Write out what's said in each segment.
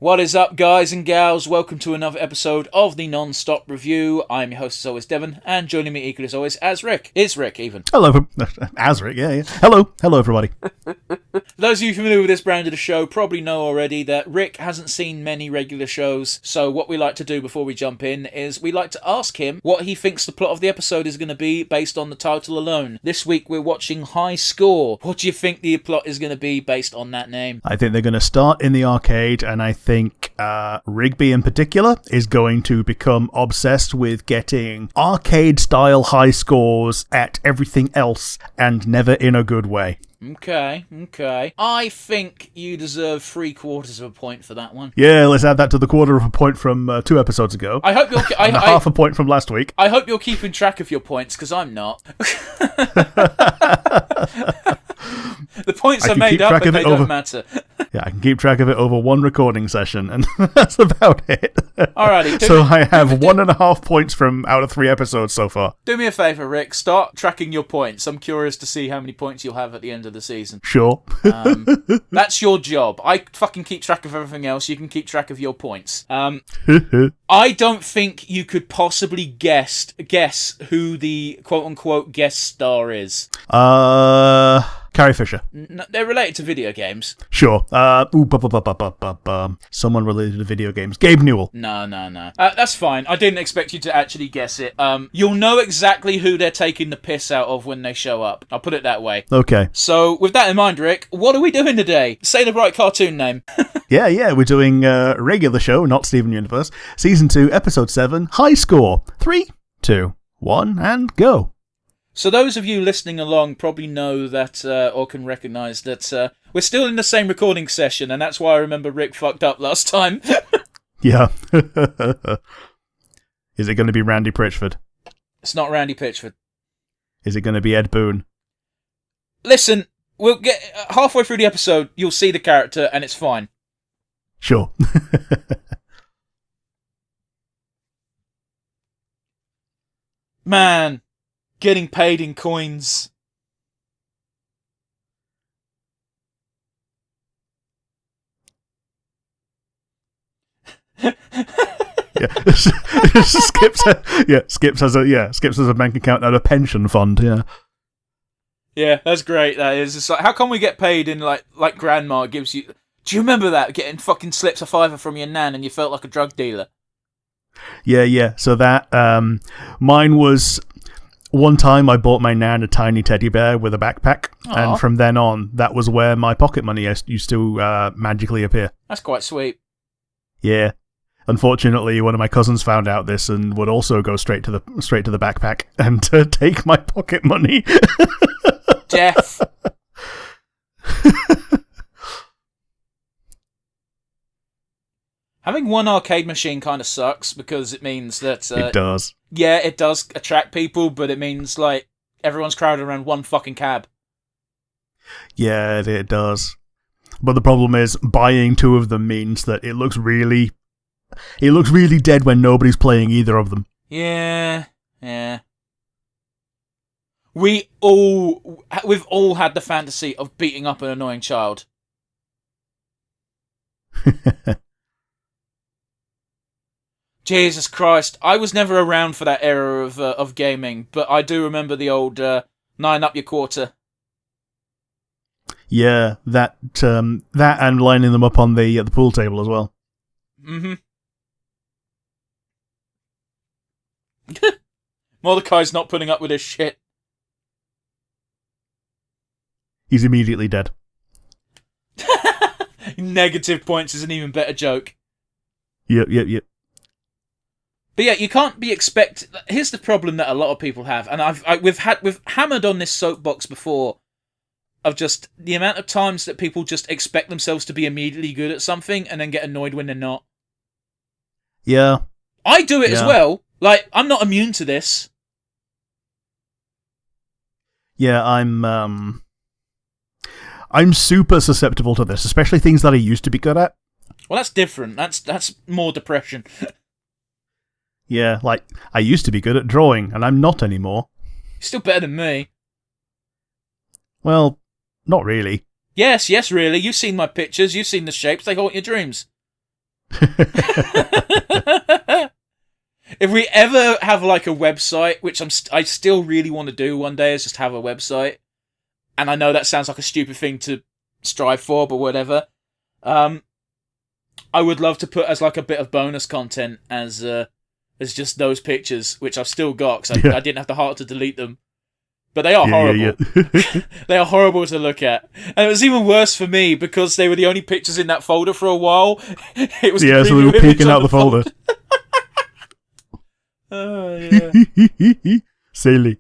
What is up, guys and gals? Welcome to another episode of the Nonstop Review. I'm your host, as always, Devon, and joining me equally as always, as Rick. Is Rick, even. Hello, as Rick, yeah. Hello, everybody. Those of you familiar with this brand of the show probably know already that Rick hasn't seen many regular shows, so what we like to do before we jump in is we like to ask him what he thinks the plot of the episode is going to be based on the title alone. This week we're watching High Score. What do you think the plot is going to be based on that name? I think they're going to start in the arcade, and I think Rigby in particular is going to become obsessed with getting arcade-style high scores at everything else, and never in a good way. Okay. I think you deserve 3/4 of a point for that one. Yeah, let's add that to the 1/4 of a point from 2 episodes ago. I hope you're half a point from last week. I hope you're keeping track of your points, because I'm not. The points are made up, but they don't matter. Yeah, I can keep track of it over one recording session, and that's about it. Alrighty. So I have 1.5 points from out of 3 episodes so far. Do me a favour, Rick. Start tracking your points. I'm curious to see how many points you'll have at the end of the season. Sure. That's your job. I fucking keep track of everything else. You can keep track of your points. I don't think you could possibly guess who the quote-unquote guest star is. Carrie Fisher. No, they're related to video games. Sure. Someone related to video games. Gabe Newell. No. That's fine. I didn't expect you to actually guess it. You'll know exactly who they're taking the piss out of when they show up. I'll put it that way. Okay. So, with that in mind, Rick, what are we doing today? Say the right cartoon name. Yeah. We're doing a regular show, not Steven Universe. Season 2, Episode 7, High Score. 3, 2, 1, and go. So those of you listening along probably know that, or can recognise that, we're still in the same recording session, and that's why I remember Rick fucked up last time. Yeah. Is it going to be Randy Pritchford? It's not Randy Pitchford. Is it going to be Ed Boon? Listen, we'll get halfway through the episode, you'll see the character, and it's fine. Sure. Man, getting paid in coins. Skips has a bank account and a pension fund. Yeah, that's great. That is. It's like, how come we get paid in like Grandma gives you? Do you remember that, getting fucking slips of $5 from your nan and you felt like a drug dealer? Yeah. So that mine was. One time I bought my nan a tiny teddy bear with a backpack, and from then on, that was where my pocket money used to magically appear. That's quite sweet. Yeah. Unfortunately, one of my cousins found out this and would also go straight to the backpack and take my pocket money. Death. Having one arcade machine kind of sucks because it means that... it does. Yeah, it does attract people, but it means, like, everyone's crowded around one fucking cab. Yeah, it does. But the problem is, buying 2 of them means that it looks really dead when nobody's playing either of them. Yeah. We've all had the fantasy of beating up an annoying child. Jesus Christ, I was never around for that era of gaming, but I do remember the old 9 up your quarter. Yeah, that and lining them up on the pool table as well. Mm-hmm. Mordecai's not putting up with this shit. He's immediately dead. Negative points is an even better joke. Yep. But yeah, you can't be Here's the problem that a lot of people have, and we've hammered on this soapbox before, of just the amount of times that people just expect themselves to be immediately good at something and then get annoyed when they're not. Yeah. I do it as well. Like, I'm not immune to this. Yeah, I'm super susceptible to this, especially things that I used to be good at. Well, that's different. That's more depression. Yeah, like, I used to be good at drawing, and I'm not anymore. You're still better than me. Well, not really. Yes, really. You've seen my pictures. You've seen the shapes. They haunt your dreams. If we ever have like a website, which I still really want to do one day, is just have a website. And I know that sounds like a stupid thing to strive for, but whatever. I would love to put as like a bit of bonus content as just those pictures, which I've still got because I didn't have the heart to delete them. But they are horrible. Yeah. They are horrible to look at. And it was even worse for me because they were the only pictures in that folder for a while. It was so they were peeking out the folder. Oh, yeah. Silly.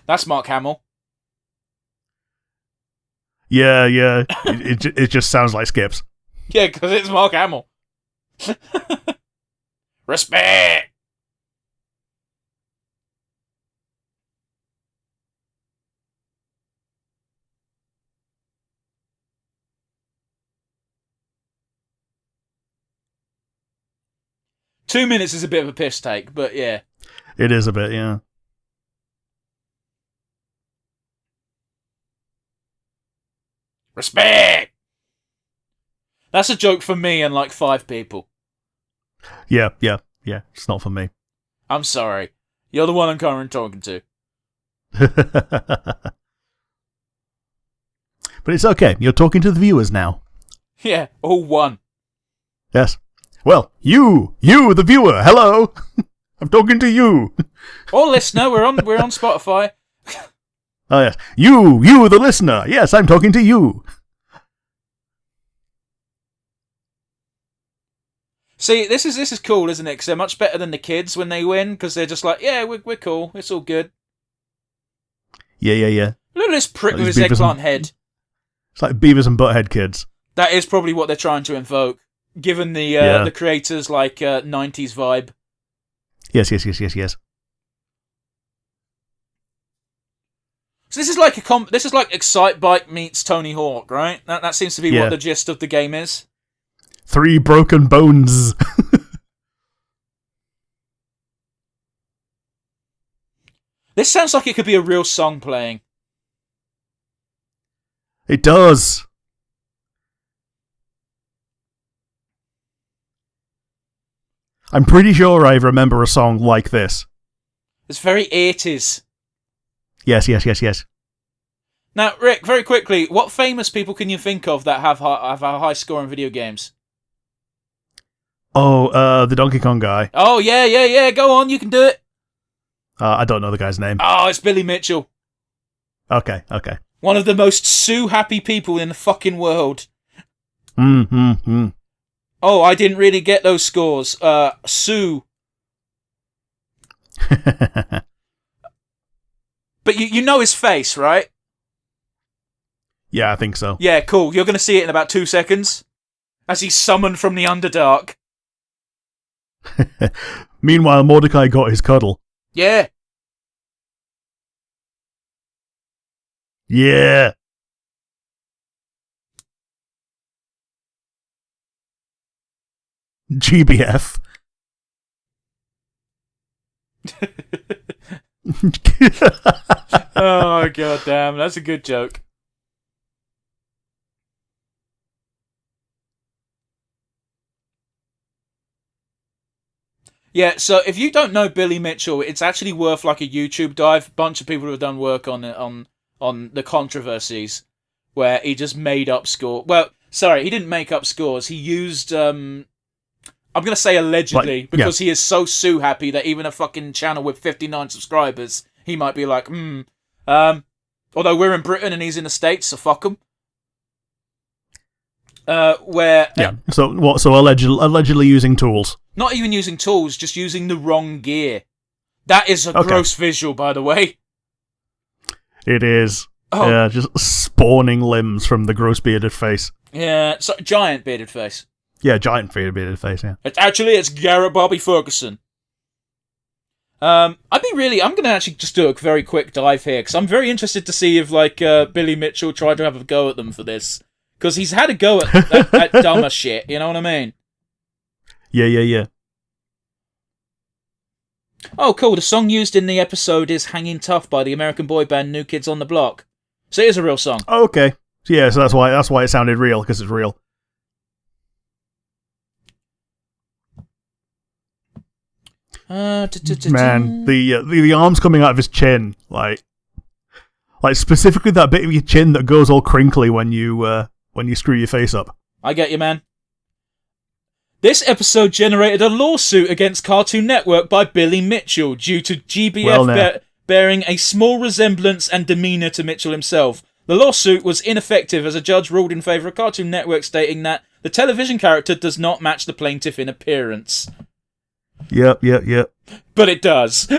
That's Mark Hamill. Yeah. It just sounds like Skips. Yeah, because it's Mark Hamill. Respect! Two minutes is a bit of a piss take, but yeah. It is a bit, yeah. Respect! That's a joke for me and like 5 people. Yeah. It's not for me. I'm sorry. You're the one I'm currently talking to. But it's okay. You're talking to the viewers now. Yeah, all one. Yes. Well, you, the viewer, hello. I'm talking to you. Or listener, we're on Spotify. Oh yes, you, the listener. Yes, I'm talking to you. See, this is cool, isn't it? Because they're much better than the kids when they win. Because they're just like, yeah, we're cool. It's all good. Yeah. Look at this prick with his eggplant head. It's like Beavis and Butthead kids. That is probably what they're trying to invoke, given the creators' like 90s vibe. Yes. So this is like Excitebike meets Tony Hawk, right? That seems to be what the gist of the game is. 3 broken bones. This sounds like it could be a real song playing. It does. I'm pretty sure I remember a song like this. It's very 80s. Yes. Now, Rick, very quickly, what famous people can you think of that have a high score in video games? Oh, the Donkey Kong guy. Oh, yeah. Go on, you can do it. I don't know the guy's name. Oh, it's Billy Mitchell. Okay. One of the most Sue-happy people in the fucking world. Oh, I didn't really get those scores. Sue. But you know his face, right? Yeah, I think so. Yeah, cool. You're going to see it in about 2 seconds. As he's summoned from the Underdark. Meanwhile, Mordecai got his cuddle. Yeah. Yeah. GBF. Oh, god damn. That's a good joke. Yeah, so if you don't know Billy Mitchell, it's actually worth like a YouTube dive. A bunch of people have done work on the controversies where he just made up score. Well, sorry, he didn't make up scores. He used I'm gonna say allegedly because he is so Sue happy that even a fucking channel with 59 subscribers, he might be like, although we're in Britain and he's in the States, so fuck him. So what? So allegedly using tools. Not even using tools, just using the wrong gear. That is a gross visual, by the way. It is. Oh. Yeah, just spawning limbs from the gross bearded face. Yeah, giant bearded face. Yeah, giant bearded face, yeah. It's Garrett Bobby Ferguson. I'm going to actually just do a very quick dive here, because I'm very interested to see if, Billy Mitchell tried to have a go at them for this. Because he's had a go at dumber shit, you know what I mean? Yeah. Oh, cool. The song used in the episode is Hanging Tough by the American boy band New Kids on the Block. So it is a real song. Oh, okay. Yeah, so that's why it sounded real, because it's real. Man, the arms coming out of his chin, like specifically that bit of your chin that goes all crinkly when you screw your face up. I get you, man. This episode generated a lawsuit against Cartoon Network by Billy Mitchell due to GBF bearing a small resemblance and demeanour to Mitchell himself. The lawsuit was ineffective as a judge ruled in favour of Cartoon Network, stating that the television character does not match the plaintiff in appearance. Yep. But it does.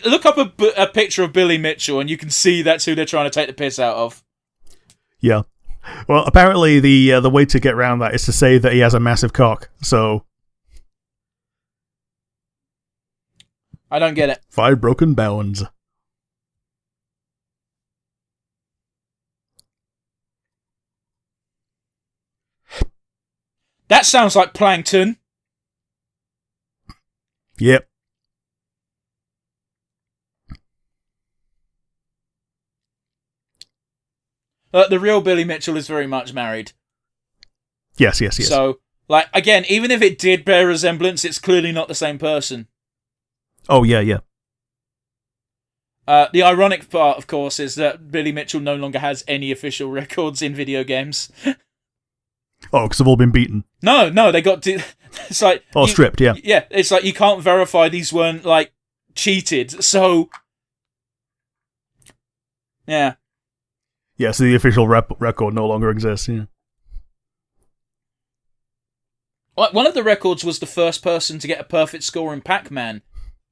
Look up a picture of Billy Mitchell and you can see that's who they're trying to take the piss out of. Yeah. Well, apparently the way to get around that is to say that he has a massive cock. So I don't get it. 5 broken bones. That sounds like plankton. Yep. The real Billy Mitchell is very much married. Yes. So, again, even if it did bear resemblance, it's clearly not the same person. Oh, yeah. The ironic part, of course, is that Billy Mitchell no longer has any official records in video games. Oh, because they've all been beaten. No, they got... It's like... stripped, yeah. Yeah, it's like you can't verify these weren't, cheated, so... Yeah. Yeah, so the official record no longer exists, yeah. One of the records was the first person to get a perfect score in Pac-Man.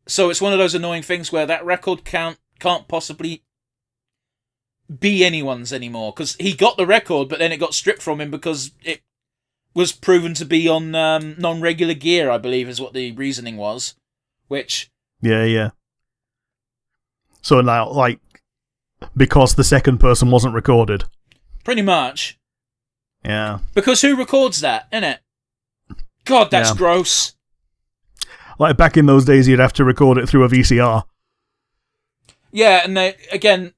So it's one of those annoying things where that record can't possibly be anyone's anymore. Because he got the record, but then it got stripped from him because it was proven to be on non-regular gear, I believe is what the reasoning was. Which... Yeah. So now, because the second person wasn't recorded. Pretty much. Yeah. Because who records that, innit? God, that's gross. Back in those days, you'd have to record it through a VCR. Yeah, and again,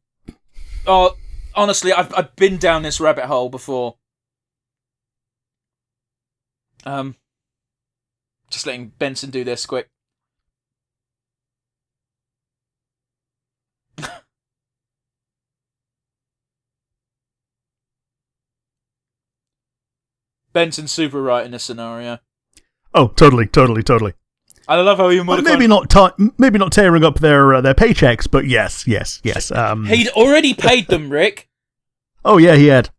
honestly, I've been down this rabbit hole before. Just letting Benson do this quick. Benson's super right in this scenario. Oh, totally. I love how he maybe not tearing up their paychecks, but yes. He'd already paid them, Rick. Oh yeah, he had.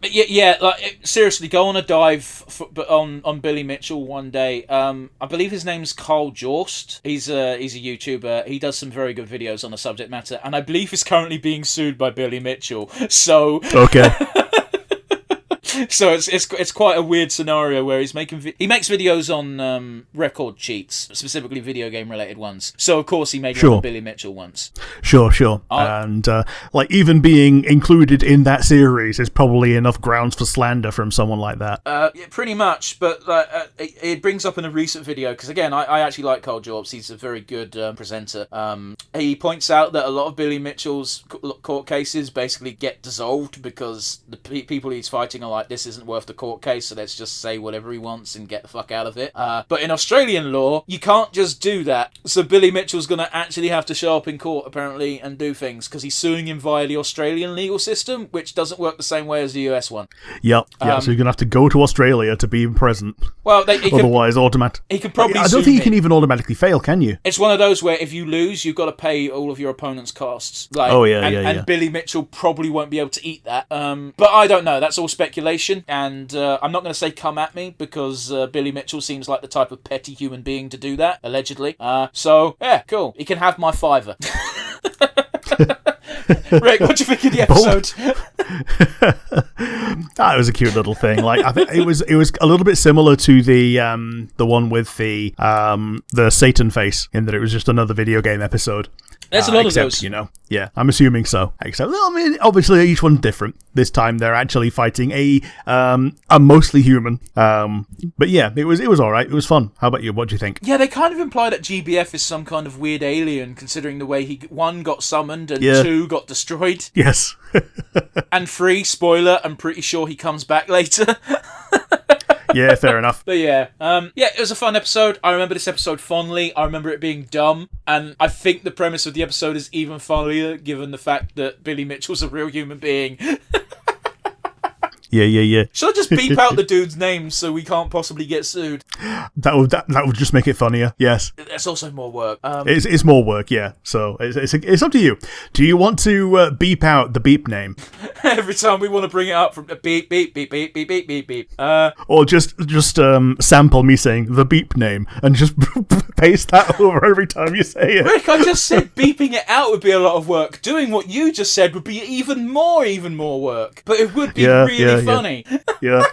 But yeah, seriously, go on a dive on Billy Mitchell one day. I believe his name's Carl Jorst. He's a YouTuber. He does some very good videos on the subject matter, and I believe he's currently being sued by Billy Mitchell. So okay. So it's quite a weird scenario where he makes videos on record cheats, specifically video game related ones. So of course he made one on Billy Mitchell once. Sure. And even being included in that series is probably enough grounds for slander from someone like that. Yeah, pretty much. But it brings up in a recent video because again, I actually like Carl Jorps. He's a very good presenter. He points out that a lot of Billy Mitchell's court cases basically get dissolved because the people he's fighting are like, this isn't worth the court case, so let's just say whatever he wants and get the fuck out of it. But in Australian law, you can't just do that. So Billy Mitchell's going to actually have to show up in court, apparently, and do things, because he's suing him via the Australian legal system, which doesn't work the same way as the US one. Yep. So you're going to have to go to Australia to be present. Well, otherwise, automatic. He could probably. I don't think you can even automatically fail, can you? It's one of those where if you lose, you've got to pay all of your opponent's costs. And Billy Mitchell probably won't be able to eat that. But I don't know. That's all speculation. And I'm not going to say come at me because Billy Mitchell seems like the type of petty human being to do that, allegedly. So, yeah, cool. He can have my $5. Rick, what do you think of the episode? It was a cute little thing. I think it was a little bit similar to the one with the Satan face, in that it was just another video game episode. There's a lot of those. Yeah, I'm assuming so. Except, obviously each one's different. This time they're actually fighting a mostly human. But yeah, it was all right. It was fun. How about you? What do you think? Yeah, they kind of imply that GBF is some kind of weird alien, considering the way he, one, got summoned, and two, got got destroyed. Yes. And 3, spoiler, I'm pretty sure he comes back later. Yeah, fair enough. But yeah, it was a fun episode. I remember this episode fondly. I remember it being dumb, and I think the premise of the episode is even funnier given the fact that Billy Mitchell's a real human being. Yeah. Should I just beep out the dude's name so we can't possibly get sued? That would just make it funnier. Yes. It's also more work. It's more work, yeah. So it's up to you. Do you want to beep out the beep name? Every time we want to bring it up from beep, beep, beep, beep, beep, beep, beep, beep. Or just sample me saying the beep name and just paste that over every time you say it. Rick, I just said beeping it out would be a lot of work. Doing what you just said would be even more work. But it would be really funny. Yeah.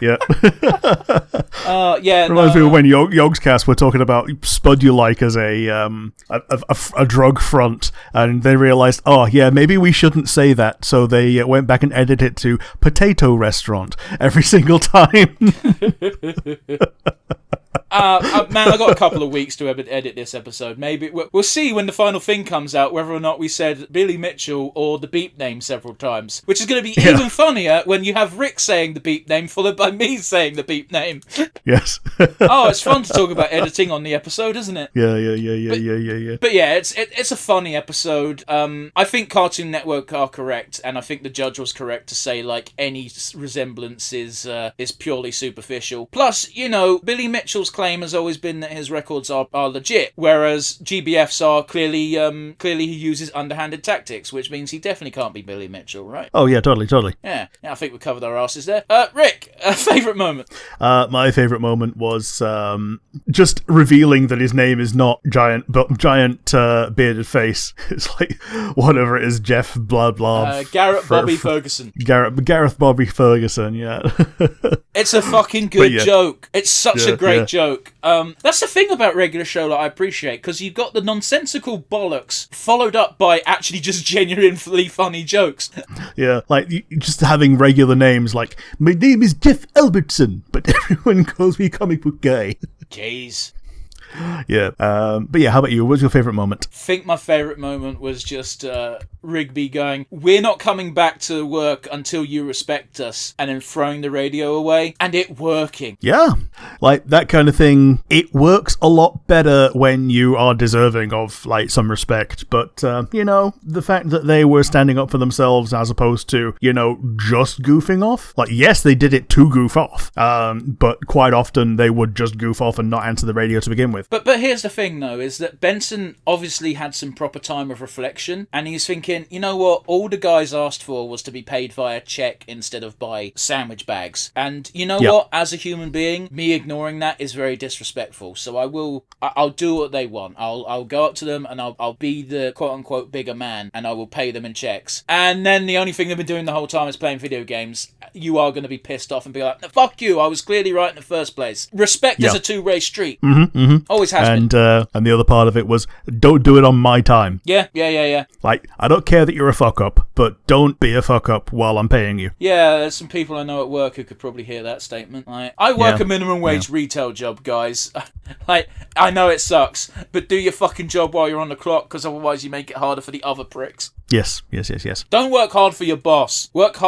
Reminds me of when Yogscast were talking about Spud You Like as a drug front, and they realised, maybe we shouldn't say that, so they went back and edited it to potato restaurant every single time. Man, I got a couple of weeks to edit this episode. Maybe we'll see when the final thing comes out whether or not we said Billy Mitchell or the beep name several times, which is going to be even funnier when you have Rick saying the beep name followed by me saying the beep name. Yes. Oh, it's fun to talk about editing on the episode, isn't it? Yeah. But yeah, it's a funny episode. I think Cartoon Network are correct, and I think the judge was correct to say like any resemblance is purely superficial. Plus, Billy Mitchell's claim has always been that his records are legit, whereas GBF's are clearly he uses underhanded tactics, which means he definitely can't be Billy Mitchell, right? Oh yeah, totally. Yeah, I think we covered our asses there. Rick, favourite moment? My favourite moment was just revealing that his name is not Giant Bearded Face. It's like whatever it is, Jeff blah blah. Garrett Bobby Ferguson. Gareth Bobby Ferguson. Yeah. It's a fucking good joke. It's such a great joke. That's the thing about regular show that I appreciate, because you've got the nonsensical bollocks followed up by actually just genuinely funny jokes. Yeah, like just having regular names like, my name is Jeff Albertson, but everyone calls me Comic Book Guy. Jeez. Yeah, but yeah, how about you? What's your favourite moment? I think my favourite moment was just Rigby going, "We're not coming back to work until you respect us," and then throwing the radio away, and it working. Yeah, like that kind of thing. It works a lot better when you are deserving of like some respect, but the fact that they were standing up for themselves as opposed to, just goofing off. Like, yes, they did it to goof off, but quite often they would just goof off and not answer the radio to begin with. But here's the thing, though, is that Benson obviously had some proper time of reflection, and he's thinking, you know what, all the guys asked for was to be paid via check instead of by sandwich bags. And you know what, as a human being, me ignoring that is very disrespectful. So I'll do what they want. I'll go up to them and I'll be the quote-unquote bigger man, and I will pay them in checks. And then the only thing they've been doing the whole time is playing video games. You are going to be pissed off and be like, fuck you, I was clearly right in the first place. Respect is a two-way street. Always has been. And the other part of it was, don't do it on my time. Yeah. Like, I don't care that you're a fuck up, but don't be a fuck up while I'm paying you. Yeah, there's some people I know at work who could probably hear that statement. Like, I work a minimum wage retail job, guys. Like, I know it sucks, but do your fucking job while you're on the clock, because otherwise you make it harder for the other pricks. Yes. Don't work hard for your boss. Work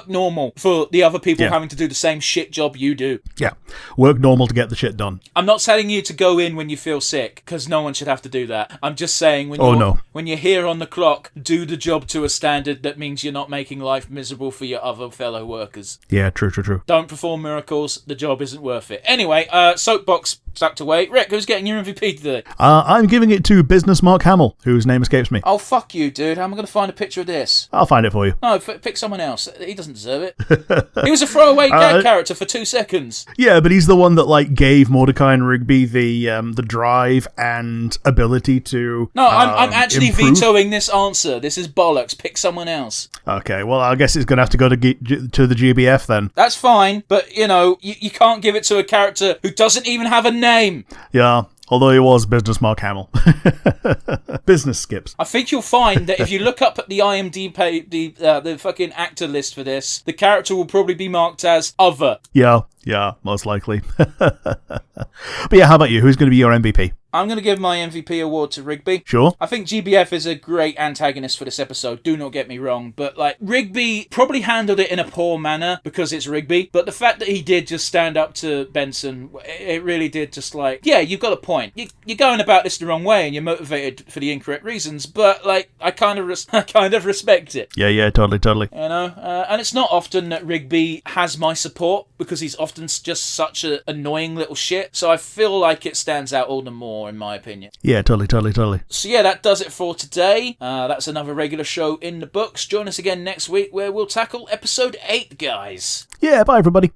normal for the other people having to do the same shit job you do. Yeah. Work normal to get the shit done. I'm not telling you to go in when you feel sick, because no one should have to do that. I'm just saying when you're here on the clock, do the job to a standard that means you're not making life miserable for your other fellow workers. Yeah, true. Don't perform miracles. The job isn't worth it. Anyway, soapbox tucked away. Rick, who's getting your MVP today? I'm giving it to business Mark Hamill, whose name escapes me. Oh, fuck you, dude. How am I going to find a picture of this? I'll find it for you. No, pick someone else. He doesn't deserve it. He was a throwaway gag character for 2 seconds. Yeah, but he's the one that like gave Mordecai and Rigby the drive and ability to. No, I'm actually improve. vetoing this answer. This is bollocks. Pick someone else. Okay, well, I guess it's going to have to go to the GBF then. That's fine, but you can't give it to a character who doesn't even have a name. Yeah. Although he was business Mark Hamill. Business skips. I think you'll find that if you look up at the IMDb, the fucking actor list for this, the character will probably be marked as other. Yeah, most likely. But yeah, how about you? Who's going to be your MVP? I'm going to give my MVP award to Rigby. Sure. I think GBF is a great antagonist for this episode, do not get me wrong, but like Rigby probably handled it in a poor manner because it's Rigby, but the fact that he did just stand up to Benson, it really did just like, yeah, you've got a point. You're going about this the wrong way and you're motivated for the incorrect reasons, but like I kind of respect it. Yeah, totally. You know, and it's not often that Rigby has my support because he's often just such an annoying little shit, so I feel like it stands out all the more in my opinion. Yeah, totally. So yeah, that does it for today. That's another regular show in the books. Join us again next week where we'll tackle episode 8, guys. Yeah, bye everybody.